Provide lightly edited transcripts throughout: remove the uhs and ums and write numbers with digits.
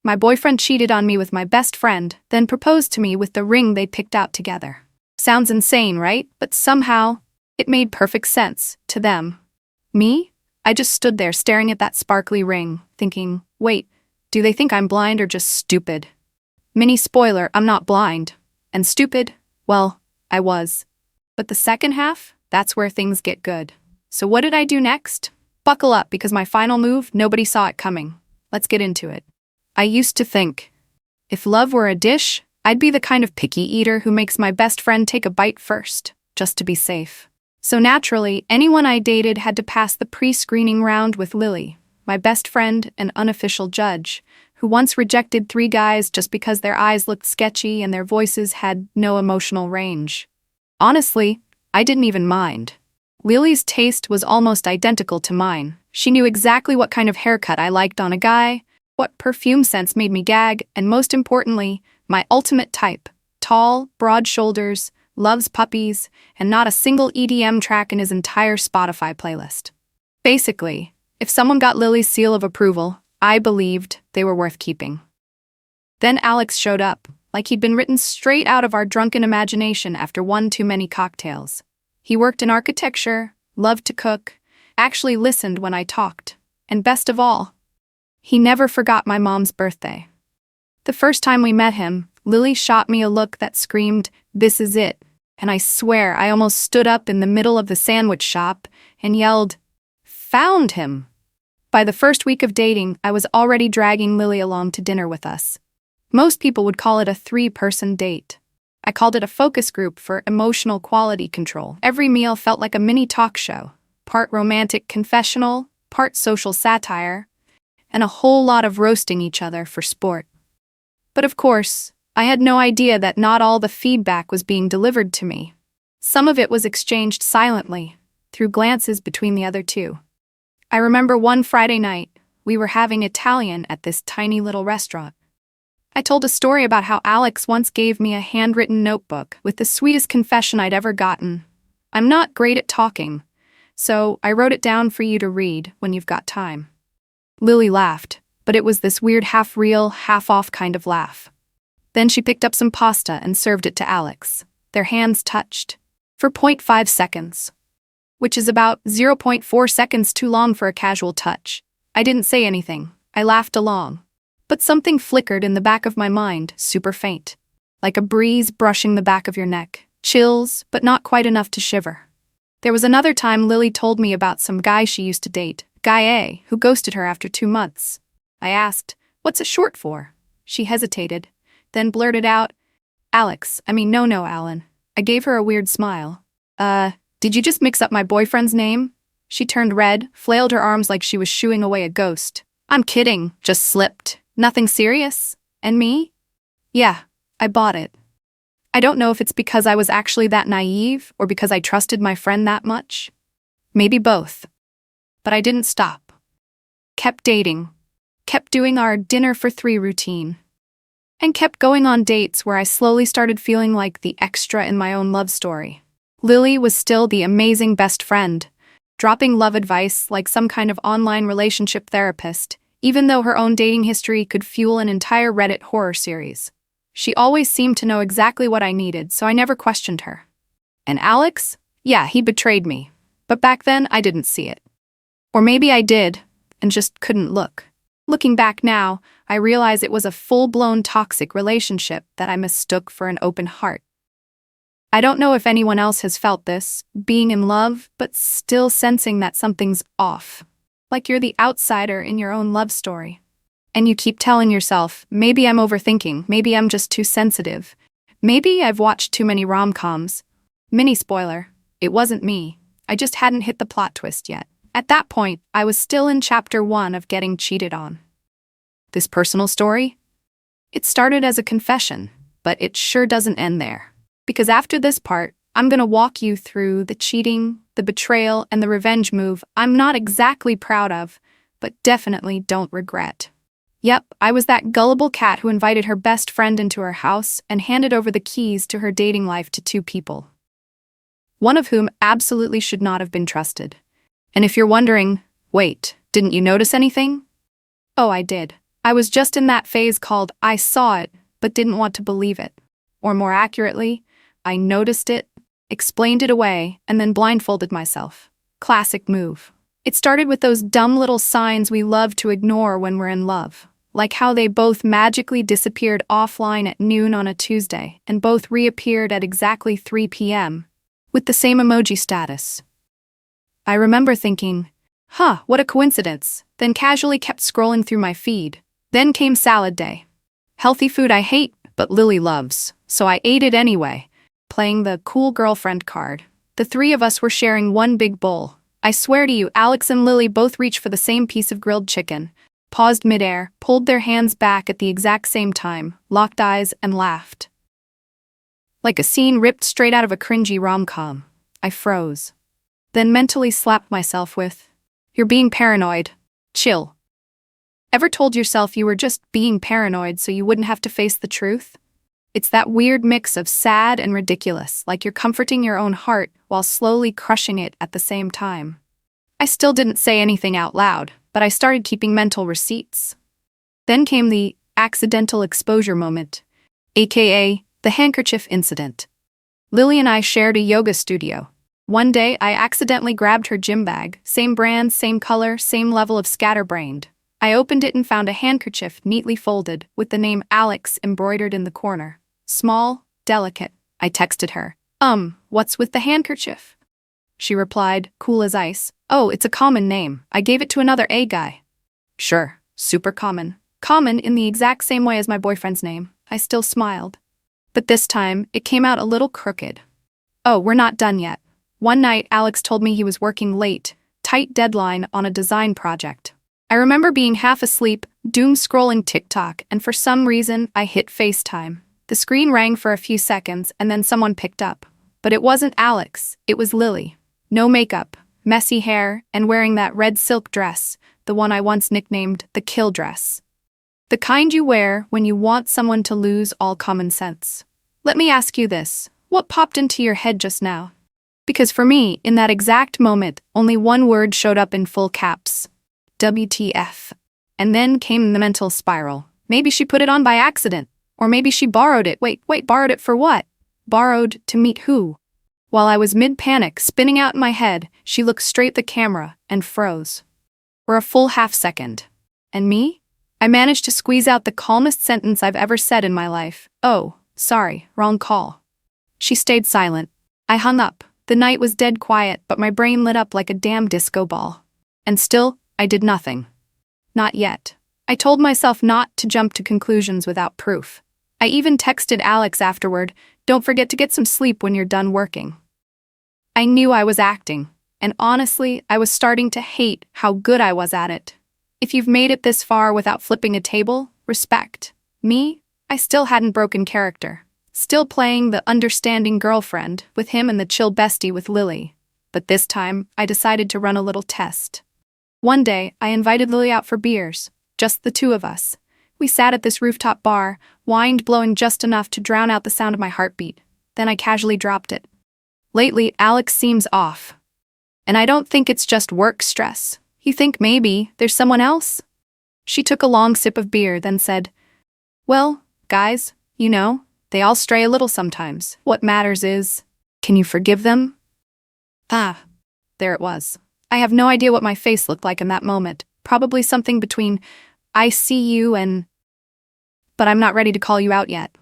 My boyfriend cheated on me with my best friend, then proposed to me with the ring they picked out together. Sounds insane, right? But somehow, it made perfect sense to them. Me? I just stood there staring at that sparkly ring, thinking, wait, do they think I'm blind or just stupid? Mini spoiler, I'm not blind. And stupid? Well, I was. But the second half? That's where things get good. So what did I do next? Buckle up, because my final move, nobody saw it coming. Let's get into it. I used to think, if love were a dish, I'd be the kind of picky eater who makes my best friend take a bite first, just to be safe. So naturally, anyone I dated had to pass the pre-screening round with Lily, my best friend and unofficial judge, who once rejected 3 guys just because their eyes looked sketchy and their voices had no emotional range. Honestly, I didn't even mind. Lily's taste was almost identical to mine. She knew exactly what kind of haircut I liked on a guy, what perfume scents made me gag, and most importantly, my ultimate type: tall, broad shoulders, loves puppies, and not a single EDM track in his entire Spotify playlist. Basically, if someone got Lily's seal of approval, I believed they were worth keeping. Then Alex showed up, like he'd been written straight out of our drunken imagination after one too many cocktails. He worked in architecture, loved to cook, actually listened when I talked, and best of all, he never forgot my mom's birthday. The first time we met him, Lily shot me a look that screamed, "This is it," and I swear I almost stood up in the middle of the sandwich shop and yelled, "Found him!" By the first week of dating, I was already dragging Lily along to dinner with us. Most people would call it a 3-person date. I called it a focus group for emotional quality control. Every meal felt like a mini talk show, part romantic confessional, part social satire, and a whole lot of roasting each other for sport. But of course, I had no idea that not all the feedback was being delivered to me. Some of it was exchanged silently, through glances between the other two. I remember one Friday night, we were having Italian at this tiny little restaurant. I told a story about how Alex once gave me a handwritten notebook with the sweetest confession I'd ever gotten. I'm not great at talking, so I wrote it down for you to read when you've got time. Lily laughed, but it was this weird half-real, half-off kind of laugh. Then she picked up some pasta and served it to Alex. Their hands touched. For 0.5 seconds. Which is about 0.4 seconds too long for a casual touch. I didn't say anything. I laughed along. But something flickered in the back of my mind, super faint. Like a breeze brushing the back of your neck. Chills, but not quite enough to shiver. There was another time Lily told me about some guy she used to date, Guy A, who ghosted her after 2 months. I asked, "What's it short for?" She hesitated, then blurted out, No, Alan. I gave her a weird smile. Did you just mix up my boyfriend's name?" She turned red, flailed her arms like she was shooing away a ghost. "I'm kidding, just slipped. Nothing serious? And me?" "Yeah, I bought it." I don't know if it's because I was actually that naive or because I trusted my friend that much. Maybe both. But I didn't stop. Kept dating. Kept doing our dinner for 3 routine. And kept going on dates where I slowly started feeling like the extra in my own love story. Lily was still the amazing best friend, dropping love advice like some kind of online relationship therapist, even though her own dating history could fuel an entire Reddit horror series. She always seemed to know exactly what I needed, so I never questioned her. And Alex? Yeah, he betrayed me. But back then, I didn't see it. Or maybe I did, and just couldn't look. Looking back now, I realize it was a full-blown toxic relationship that I mistook for an open heart. I don't know if anyone else has felt this, being in love, but still sensing that something's off. Like you're the outsider in your own love story. And you keep telling yourself, maybe I'm overthinking, maybe I'm just too sensitive. Maybe I've watched too many rom-coms. Mini spoiler, it wasn't me. I just hadn't hit the plot twist yet. At that point, I was still in chapter 1 of getting cheated on. This personal story? It started as a confession, but it sure doesn't end there. Because after this part, I'm gonna walk you through the cheating, the betrayal, and the revenge move I'm not exactly proud of, but definitely don't regret. Yep, I was that gullible cat who invited her best friend into her house and handed over the keys to her dating life to 2 people. One of whom absolutely should not have been trusted. And if you're wondering, wait, didn't you notice anything? Oh, I did. I was just in that phase called I saw it, but didn't want to believe it. Or more accurately, I noticed it, explained it away, and then blindfolded myself. Classic move. It started with those dumb little signs we love to ignore when we're in love. Like how they both magically disappeared offline at noon on a Tuesday and both reappeared at exactly 3 p.m. with the same emoji status. I remember thinking, what a coincidence, then casually kept scrolling through my feed. Then came salad day. Healthy food I hate, but Lily loves, so I ate it anyway, playing the cool girlfriend card. The three of us were sharing one big bowl. I swear to you, Alex and Lily both reached for the same piece of grilled chicken, paused midair, pulled their hands back at the exact same time, locked eyes, and laughed. Like a scene ripped straight out of a cringy rom-com. I froze. Then mentally slapped myself with, "You're being paranoid. Chill." Ever told yourself you were just being paranoid so you wouldn't have to face the truth? It's that weird mix of sad and ridiculous, like you're comforting your own heart while slowly crushing it at the same time. I still didn't say anything out loud, but I started keeping mental receipts. Then came the accidental exposure moment, aka the handkerchief incident. Lily and I shared a yoga studio. One day, I accidentally grabbed her gym bag, same brand, same color, same level of scatterbrained. I opened it and found a handkerchief neatly folded, with the name Alex embroidered in the corner. Small, delicate. I texted her, what's with the handkerchief? She replied, cool as ice, "Oh, it's a common name. I gave it to another A guy." Sure, super common. Common in the exact same way as my boyfriend's name. I still smiled. But this time, it came out a little crooked. Oh, we're not done yet. One night, Alex told me he was working late, tight deadline on a design project. I remember being half asleep, doom-scrolling TikTok, and for some reason, I hit FaceTime. The screen rang for a few seconds, and then someone picked up. But it wasn't Alex, it was Lily. No makeup, messy hair, and wearing that red silk dress, the one I once nicknamed the kill dress. The kind you wear when you want someone to lose all common sense. Let me ask you this, what popped into your head just now? Because for me, in that exact moment, only one word showed up in full caps. WTF. And then came the mental spiral. Maybe she put it on by accident. Or maybe she borrowed it. Wait, borrowed it for what? Borrowed to meet who? While I was mid-panic, spinning out in my head, she looked straight at the camera and froze. For a full half second. And me? I managed to squeeze out the calmest sentence I've ever said in my life. "Oh, sorry, wrong call." She stayed silent. I hung up. The night was dead quiet, but my brain lit up like a damn disco ball. And still, I did nothing. Not yet. I told myself not to jump to conclusions without proof. I even texted Alex afterward, "Don't forget to get some sleep when you're done working." I knew I was acting, and honestly, I was starting to hate how good I was at it. If you've made it this far without flipping a table, respect. Me? I still hadn't broken character. Still playing the understanding girlfriend with him and the chill bestie with Lily. But this time, I decided to run a little test. One day, I invited Lily out for beers, just the two of us. We sat at this rooftop bar, wind blowing just enough to drown out the sound of my heartbeat. Then I casually dropped it. Lately, Alex seems off. And I don't think it's just work stress. You think maybe there's someone else? She took a long sip of beer, then said, "Well, guys, you know, they all stray a little sometimes. What matters is, can you forgive them?" There it was. I have no idea what my face looked like in that moment. Probably something between, "I see you," and, "But I'm not ready to call you out yet."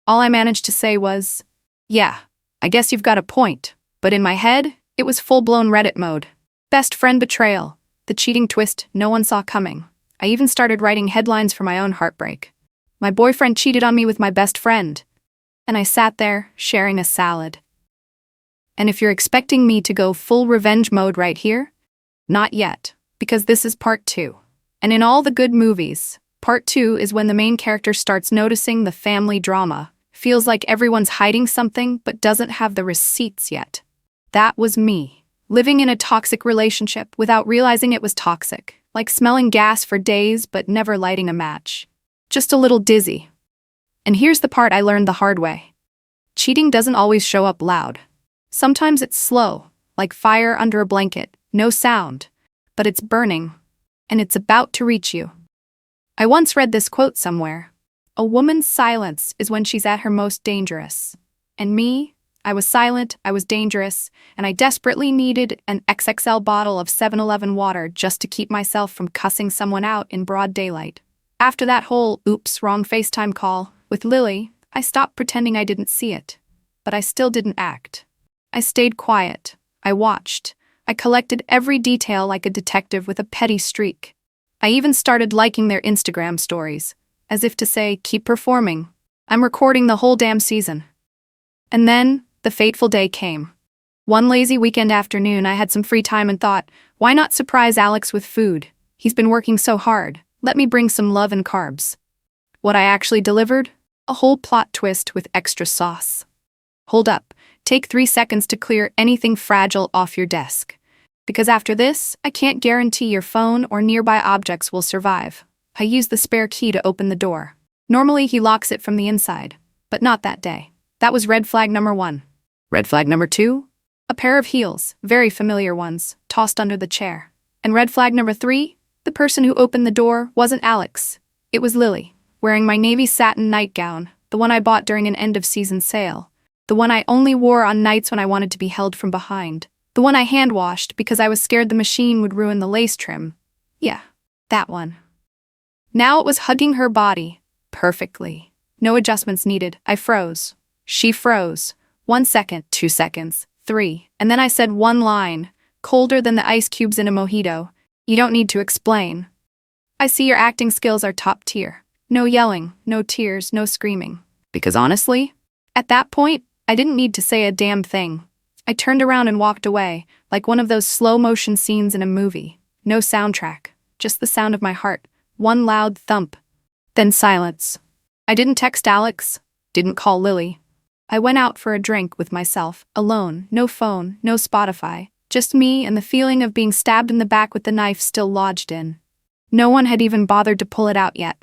All I managed to say was, "Yeah, I guess you've got a point." But in my head, it was full-blown Reddit mode. Best friend betrayal. The cheating twist no one saw coming. I even started writing headlines for my own heartbreak. My boyfriend cheated on me with my best friend. And I sat there, sharing a salad. And if you're expecting me to go full revenge mode right here, not yet, because this is part 2. And in all the good movies, part 2 is when the main character starts noticing the family drama, feels like everyone's hiding something but doesn't have the receipts yet. That was me, living in a toxic relationship without realizing it was toxic, like smelling gas for days but never lighting a match. Just a little dizzy. And here's the part I learned the hard way. Cheating doesn't always show up loud. Sometimes it's slow, like fire under a blanket, no sound, but it's burning, and it's about to reach you. I once read this quote somewhere. A woman's silence is when she's at her most dangerous. And me? I was silent, I was dangerous, and I desperately needed an XXL bottle of 7-Eleven water just to keep myself from cussing someone out in broad daylight. After that whole oops, wrong FaceTime call with Lily, I stopped pretending I didn't see it. But I still didn't act. I stayed quiet. I watched. I collected every detail like a detective with a petty streak. I even started liking their Instagram stories, as if to say, keep performing. I'm recording the whole damn season. And then, the fateful day came. One lazy weekend afternoon, I had some free time and thought, why not surprise Alex with food? He's been working so hard. Let me bring some love and carbs. What I actually delivered? A whole plot twist with extra sauce. Hold up. Take 3 seconds to clear anything fragile off your desk. Because after this, I can't guarantee your phone or nearby objects will survive. I use the spare key to open the door. Normally he locks it from the inside, but not that day. That was red flag number 1. Red flag number 2? A pair of heels, very familiar ones, tossed under the chair. And red flag number 3? The person who opened the door wasn't Alex. It was Lily, wearing my navy satin nightgown, the one I bought during an end-of-season sale. The one I only wore on nights when I wanted to be held from behind. The one I hand-washed because I was scared the machine would ruin the lace trim. Yeah, that one. Now it was hugging her body. Perfectly. No adjustments needed. I froze. She froze. 1 second, 2 seconds, 3. And then I said one line, colder than the ice cubes in a mojito. You don't need to explain. I see your acting skills are top tier. No yelling, no tears, no screaming. Because honestly, at that point, I didn't need to say a damn thing. I turned around and walked away, like one of those slow-motion scenes in a movie. No soundtrack, just the sound of my heart. One loud thump. Then silence. I didn't text Alex, didn't call Lily. I went out for a drink with myself, alone, no phone, no Spotify, just me and the feeling of being stabbed in the back with the knife still lodged in. No one had even bothered to pull it out yet.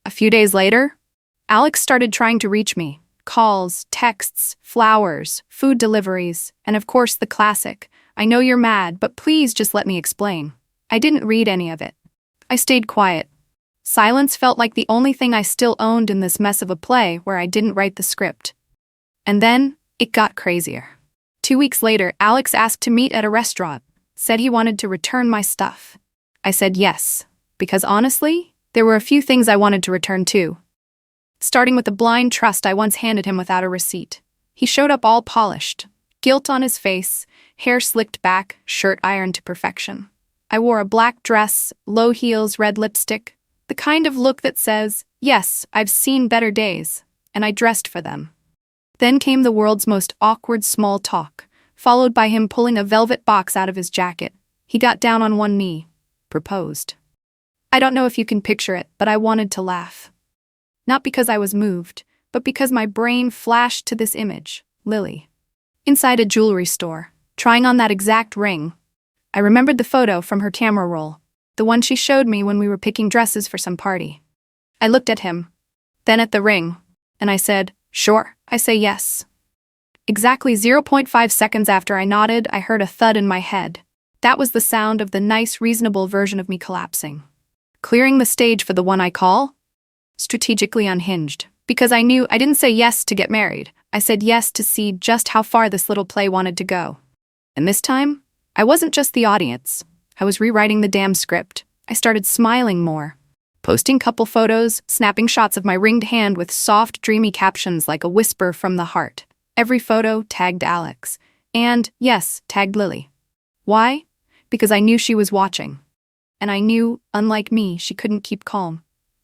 A few days later, Alex started trying to reach me. Calls, texts, flowers, food deliveries, and of course the classic, I know you're mad, but please just let me explain. I didn't read any of it. I stayed quiet. Silence felt like the only thing I still owned in this mess of a play where I didn't write the script. And then, it got crazier. 2 weeks later, Alex asked to meet at a restaurant, said he wanted to return my stuff. I said yes, because honestly, there were a few things I wanted to return too. Starting with the blind trust I once handed him without a receipt. He showed up all polished, guilt on his face, hair slicked back, shirt ironed to perfection. I wore a black dress, low heels, red lipstick, the kind of look that says, yes, I've seen better days, and I dressed for them. Then came the world's most awkward small talk, followed by him pulling a velvet box out of his jacket. He got down on one knee, proposed. I don't know if you can picture it, but I wanted to laugh. Not because I was moved, but because my brain flashed to this image, Lily. Inside a jewelry store, trying on that exact ring. I remembered the photo from her camera roll, the one she showed me when we were picking dresses for some party. I looked at him, then at the ring, and I said, sure, I say yes. Exactly 0.5 seconds after I nodded, I heard a thud in my head. That was the sound of the nice, reasonable version of me collapsing. Clearing the stage for the one I call strategically unhinged, because I knew I didn't say yes to get married. I said yes to see just how far this little play wanted to go. And this time, I wasn't just the audience. I was rewriting the damn script. I started smiling more. Posting couple photos, snapping shots of my ringed hand with soft, dreamy captions like a whisper from the heart. Every photo tagged Alex. And, yes, tagged Lily. Why? Because I knew she was watching. And I knew, unlike me, she couldn't keep calm.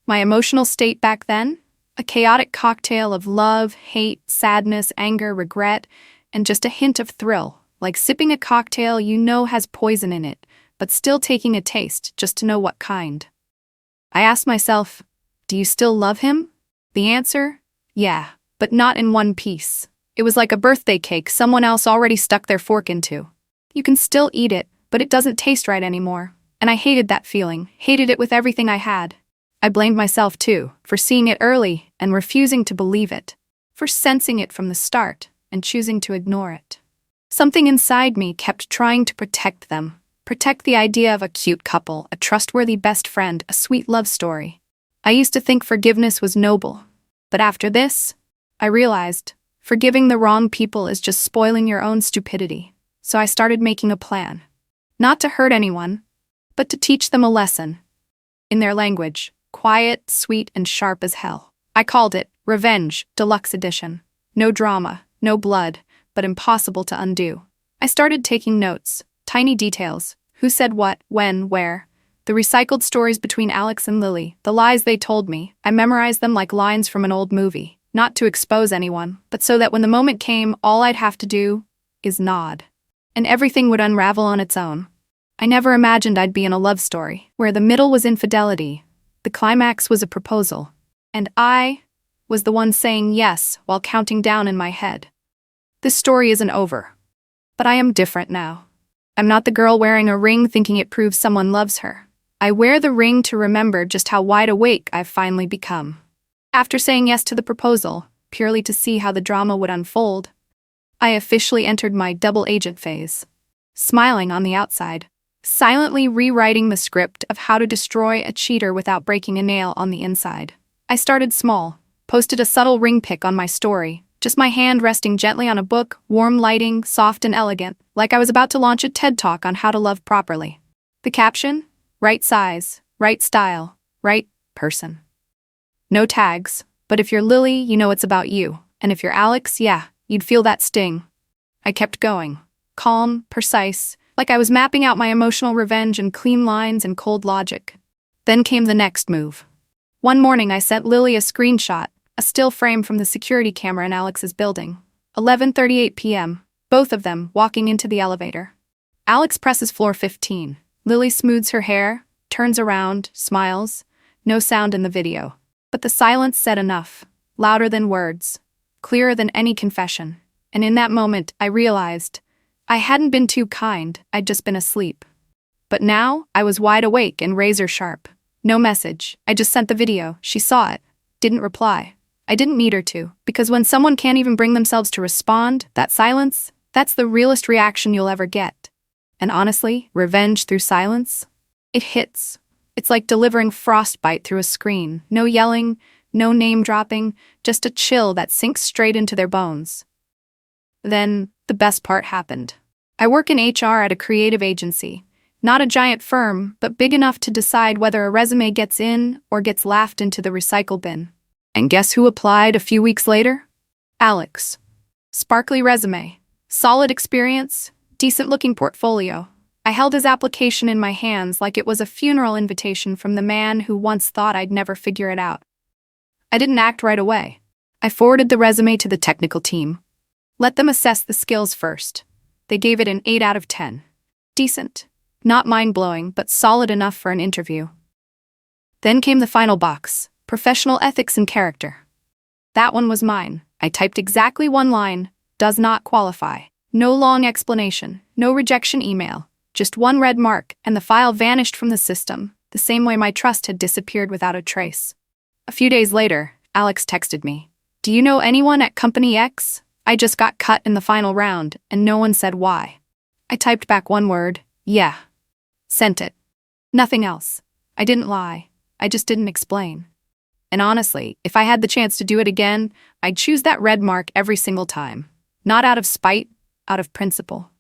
My emotional state back then? A chaotic cocktail of love, hate, sadness, anger, regret, and just a hint of thrill, like sipping a cocktail you know has poison in it, but still taking a taste just to know what kind. I asked myself, do you still love him? The answer? Yeah, but not in one piece. It was like a birthday cake someone else already stuck their fork into. You can still eat it, but it doesn't taste right anymore. And I hated that feeling, hated it with everything I had. I blamed myself too, for seeing it early and refusing to believe it, for sensing it from the start and choosing to ignore it. Something inside me kept trying to protect them, protect the idea of a cute couple, a trustworthy best friend, a sweet love story. I used to think forgiveness was noble. But after this, I realized forgiving the wrong people is just spoiling your own stupidity. So I started making a plan. Not to hurt anyone, but to teach them a lesson. In their language, quiet, sweet, and sharp as hell. I called it Revenge, Deluxe Edition. No drama, no blood, but impossible to undo. I started taking notes, tiny details, who said what, when, where. The recycled stories between Alex and Lily, the lies they told me, I memorized them like lines from an old movie, not to expose anyone, but so that when the moment came, all I'd have to do is nod. And everything would unravel on its own. I never imagined I'd be in a love story, where the middle was infidelity, the climax was a proposal, and I was the one saying yes while counting down in my head. This story isn't over. But I am different now. I'm not the girl wearing a ring thinking it proves someone loves her. I wear the ring to remember just how wide awake I've finally become. After saying yes to the proposal, purely to see how the drama would unfold, I officially entered my double agent phase. Smiling on the outside, silently rewriting the script of how to destroy a cheater without breaking a nail on the inside. I started small, posted a subtle ring pic on my story, just my hand resting gently on a book, warm lighting, soft and elegant, like I was about to launch a TED Talk on how to love properly. The caption? Right size, right style, right person. No tags, but if you're Lily, you know it's about you, and if you're Alex, yeah, you'd feel that sting. I kept going, calm, precise, like I was mapping out my emotional revenge in clean lines and cold logic. Then came the next move. One morning I sent Lily a screenshot, a still frame from the security camera in Alex's building. 11:38 p.m., both of them walking into the elevator. Alex presses floor 15. Lily smooths her hair, turns around, smiles. No sound in the video. But the silence said enough. Louder than words. Clearer than any confession. And in that moment, I realized I hadn't been too kind, I'd just been asleep. But now, I was wide awake and razor sharp. No message. I just sent the video. She saw it. Didn't reply. I didn't need her to, because when someone can't even bring themselves to respond, that silence, that's the realest reaction you'll ever get. And honestly, revenge through silence? It hits. It's like delivering frostbite through a screen. No yelling, no name-dropping, just a chill that sinks straight into their bones. Then, the best part happened. I work in HR at a creative agency. Not a giant firm, but big enough to decide whether a resume gets in or gets laughed into the recycle bin. And guess who applied a few weeks later? Alex. Sparkly resume, solid experience, decent-looking portfolio. I held his application in my hands like it was a funeral invitation from the man who once thought I'd never figure it out. I didn't act right away. I forwarded the resume to the technical team. Let them assess the skills first. They gave it an 8 out of 10. Decent. Not mind-blowing, but solid enough for an interview. Then came the final box. Professional ethics and character. That one was mine. I typed exactly one line, does not qualify. No long explanation, no rejection email, just one red mark, and the file vanished from the system, the same way my trust had disappeared without a trace. A few days later, Alex texted me. Do you know anyone at Company X? I just got cut in the final round, and no one said why. I typed back one word, yeah. Sent it. Nothing else. I didn't lie. I just didn't explain. And honestly, if I had the chance to do it again, I'd choose that red mark every single time. Not out of spite, out of principle.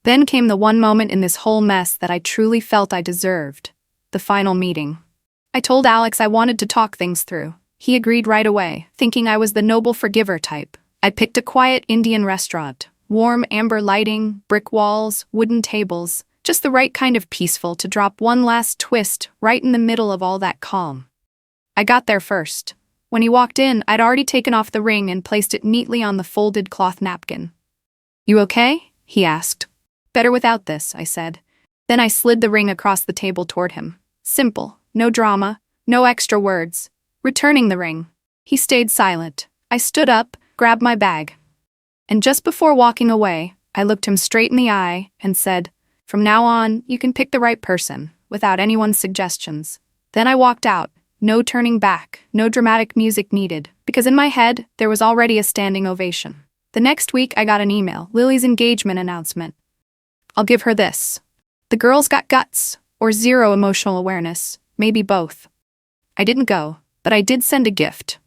Then came the one moment in this whole mess that I truly felt I deserved. The final meeting. I told Alex I wanted to talk things through. He agreed right away, thinking I was the noble forgiver type. I picked a quiet Indian restaurant. Warm amber lighting, brick walls, wooden tables. Just the right kind of peaceful to drop one last twist right in the middle of all that calm. I got there first. When he walked in, I'd already taken off the ring and placed it neatly on the folded cloth napkin. You okay? He asked. Better without this, I said. Then I slid the ring across the table toward him. Simple, no drama, no extra words. Returning the ring. He stayed silent. I stood up, grabbed my bag. And just before walking away, I looked him straight in the eye and said, from now on, you can pick the right person, without anyone's suggestions. Then I walked out. No turning back, no dramatic music needed, because in my head, there was already a standing ovation. The next week, I got an email, Lily's engagement announcement. I'll give her this. The girl's got guts, or zero emotional awareness, maybe both. I didn't go. But I did send a gift.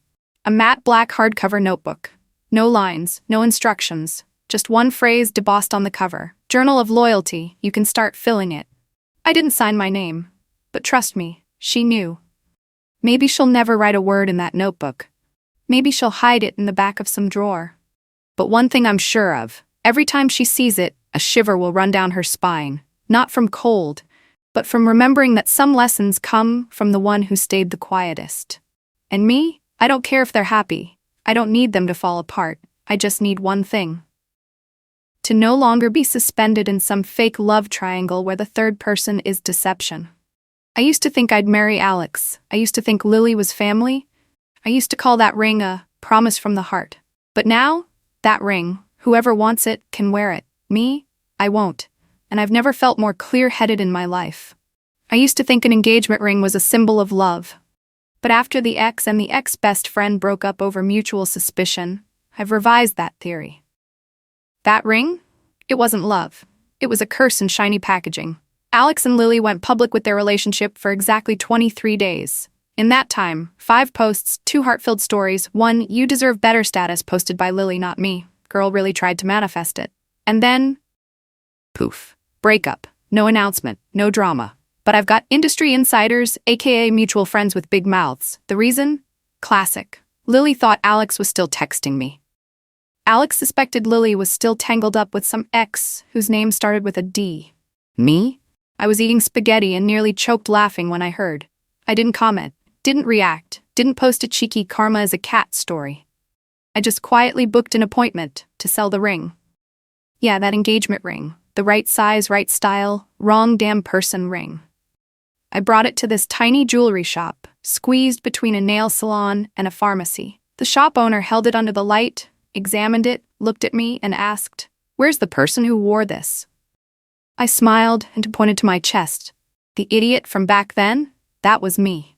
A matte black hardcover notebook. No lines, no instructions, just one phrase debossed on the cover. Journal of Loyalty, you can start filling it. I didn't sign my name, but trust me, she knew. Maybe she'll never write a word in that notebook. Maybe she'll hide it in the back of some drawer. But one thing I'm sure of, every time she sees it, a shiver will run down her spine, not from cold, but from remembering that some lessons come from the one who stayed the quietest. And me? I don't care if they're happy. I don't need them to fall apart. I just need one thing. To no longer be suspended in some fake love triangle where the third person is deception. I used to think I'd marry Alex. I used to think Lily was family. I used to call that ring a promise from the heart. But now, that ring, whoever wants it can wear it. Me? I won't. And I've never felt more clear-headed in my life. I used to think an engagement ring was a symbol of love. But after the ex and the ex-best friend broke up over mutual suspicion, I've revised that theory. That ring? It wasn't love. It was a curse in shiny packaging. Alex and Lily went public with their relationship for exactly 23 days. In that time, 5 posts, 2 heart-filled stories, 1 "You deserve better" status posted by Lily, not me. Girl really tried to manifest it. And then, poof. Breakup. No announcement, no drama. But I've got industry insiders, aka mutual friends with big mouths. The reason? Classic. Lily thought Alex was still texting me. Alex suspected Lily was still tangled up with some ex whose name started with a D. Me? I was eating spaghetti and nearly choked laughing when I heard. I didn't comment, didn't react, didn't post a cheeky karma as a cat story. I just quietly booked an appointment to sell the ring. Yeah, that engagement ring. The right size, right style, wrong damn person ring. I brought it to this tiny jewelry shop, squeezed between a nail salon and a pharmacy. The shop owner held it under the light, examined it, looked at me, and asked, "Where's the person who wore this?" I smiled and pointed to my chest. The idiot from back then? That was me.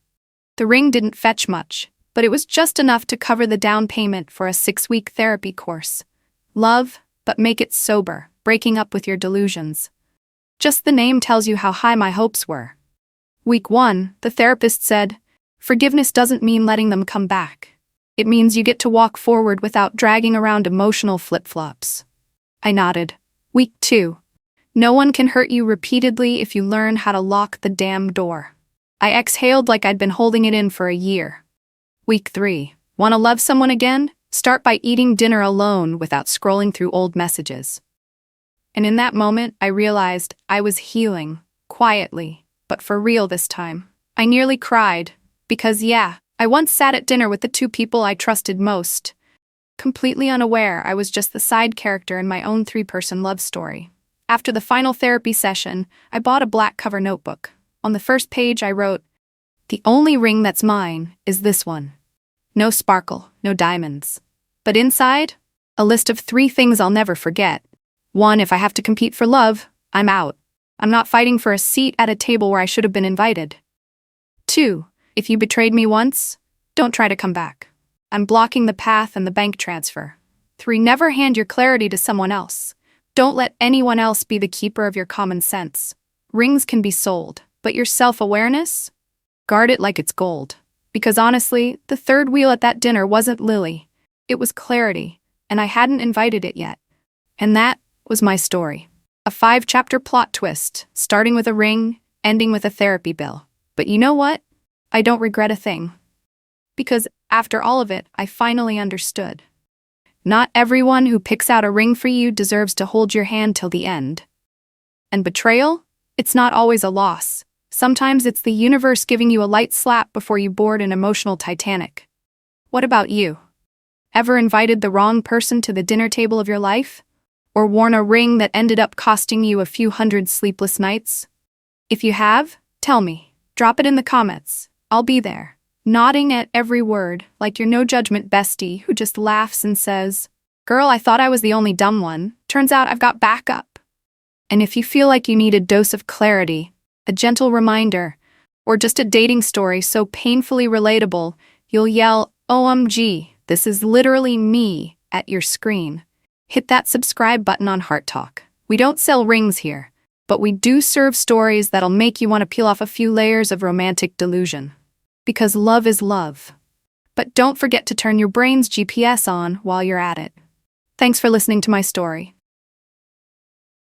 The ring didn't fetch much, but it was just enough to cover the down payment for a 6-week therapy course. Love, but make it sober, breaking up with your delusions. Just the name tells you how high my hopes were. Week 1, the therapist said, forgiveness doesn't mean letting them come back. It means you get to walk forward without dragging around emotional flip-flops. I nodded. Week 2, no one can hurt you repeatedly if you learn how to lock the damn door. I exhaled like I'd been holding it in for a year. Week 3, want to love someone again? Start by eating dinner alone without scrolling through old messages. And in that moment, I realized I was healing, quietly, but for real this time. I nearly cried, because yeah, I once sat at dinner with the 2 people I trusted most, completely unaware I was just the side character in my own 3-person love story. After the final therapy session, I bought a black cover notebook. On the first page I wrote, "The only ring that's mine is this one. No sparkle, no diamonds." But inside, a list of 3 things I'll never forget. 1, if I have to compete for love, I'm out. I'm not fighting for a seat at a table where I should have been invited. 2, if you betrayed me once, don't try to come back. I'm blocking the path and the bank transfer. 3, never hand your clarity to someone else. Don't let anyone else be the keeper of your common sense. Rings can be sold, but your self-awareness? Guard it like it's gold. Because honestly, the third wheel at that dinner wasn't Lily. It was clarity, and I hadn't invited it yet. And that was my story. A 5-chapter plot twist, starting with a ring, ending with a therapy bill. But you know what? I don't regret a thing. Because after all of it, I finally understood. Not everyone who picks out a ring for you deserves to hold your hand till the end. And betrayal? It's not always a loss. Sometimes it's the universe giving you a light slap before you board an emotional Titanic. What about you? Ever invited the wrong person to the dinner table of your life? Or worn a ring that ended up costing you a few hundred sleepless nights? If you have, tell me. Drop it in the comments. I'll be there, nodding at every word, like your no-judgment bestie who just laughs and says, "Girl, I thought I was the only dumb one. Turns out I've got backup." And if you feel like you need a dose of clarity, a gentle reminder, or just a dating story so painfully relatable, you'll yell, "OMG, this is literally me," at your screen. Hit that subscribe button on Heart Talk. We don't sell rings here, but we do serve stories that'll make you want to peel off a few layers of romantic delusion. Because love is love. But don't forget to turn your brain's GPS on while you're at it. Thanks for listening to my story.